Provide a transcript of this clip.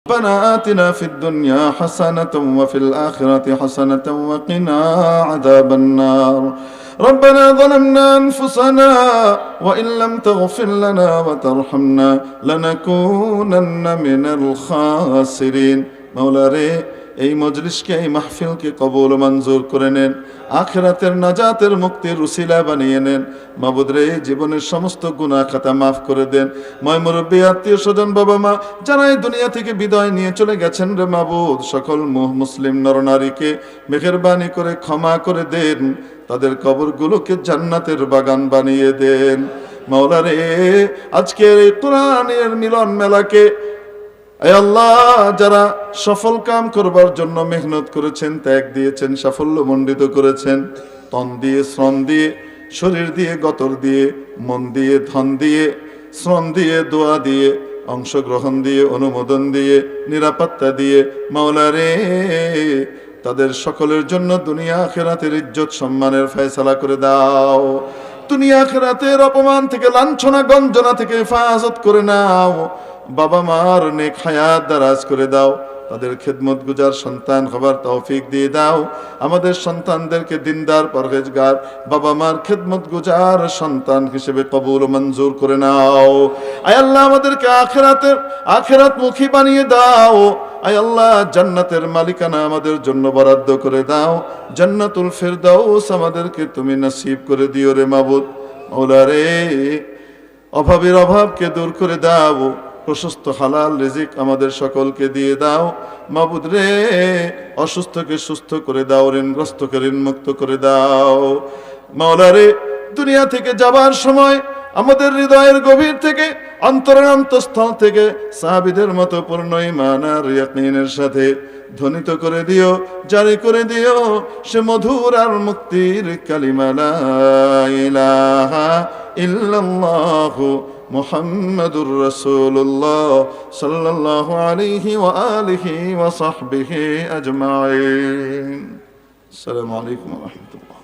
ربنا آتنا في الدنيا حسنة وفي الآخرة حسنة وقنا عذاب النار ربنا ظلمنا أنفسنا وإن لم تغفر لنا وترحمنا لنكونن من الخاسرين مولا রে এই মজলিসকে এই মাহফিলকে কবুল মঞ্জুর করে নেন আখিরাতের নাজাতের মুক্তির উসিলা বানিয়ে নেন মাবুদ রে জীবনের সমস্ত গুনাহ খাতা মাফ করে দেন ময় মুরব্বী আত্মীয় স্বজন বাবা মা যারা এই দুনিয়া থেকে বিদায় নিয়ে চলে গেছেন রে মাবুদ সকল মুসলিম নরনারীকে মেহেরবানি করে ক্ষমা করে দেন তাদের কবরগুলোকে জান্নাতের বাগান বানিয়ে দেন মাওলা রে আজকের এই কোরআনের মিলন মেলাকে আয় আল্লাহ যারা সফল কাম করবার জন্য মেহনত করেছেন ত্যাগ দিয়েছেন সাফল্য মণ্ডিত করেছেন তন দিয়ে শ্রম দিয়ে শরীর দিয়ে গতর দিয়ে মন দিয়ে ধন দিয়ে শ্রম দিয়ে দোয়া দিয়ে অংশগ্রহণ দিয়ে অনুমোদন দিয়ে নিরাপত্তা দিয়ে মাওলা রে তাদের সকলের জন্য দুনিয়া আখিরাতের ইজ্জত সম্মানের ফয়সালা করে দাও দুনিয়া আখিরাতের অপমান থেকে লাঞ্ছনা গঞ্জনা থেকে হেফাজত করে নাও বাবা মার নেক হায়াত দারাজ করে দাও তাদের খেদমত গুজার সন্তান হবার তৌফিক দিয়ে দাও আমাদের সন্তানদেরকে দিনদার পরহেজগার বাবা মার খেদমত গুজার সন্তান হিসেবে কবুল মঞ্জুর করে নাও আয় আল্লাহ আমাদেরকে আখিরাত মুখী বানিয়ে দাও আয় আল্লাহ জান্নাতের মালিকানা আমাদের জন্য বরাদ্দ করে দাও জান্নাতুল ফিরদাউস আমাদেরকে তুমি নসিব করে দিও রে মাবুদ মাওলা রে অভাবের অভাবকে দূর করে দাও প্রশস্ত হালাল রিজিক আমাদের সকলকে দিয়ে দাও মাবুদ রে অসুস্থকে সুস্থ করে দাও ঋণগ্রস্তকে ঋণমুক্ত করে দাও মাওলা রে দুনিয়া থেকে যাবার সময় আমাদের হৃদয়ের গভীর থেকে অন্তরের অন্তঃস্থল থেকে সাহাবীদের মতো পূর্ণ ঈমান আর ইয়াকিনের সাথে ধ্বনিত করে দিও জারি করে দিও সে মধুর আর মুক্তির কালিমা লা ইলাহা ইল্লাল্লাহু মুহাম্মাদুর রাসূলুল্লাহ সাল্লাল্লাহু আলাইহি ওয়া আলিহি ওয়া সাহবিহি আজমাইন আসসালামু আলাইকুম ওয়া রাহমাতুল্লাহ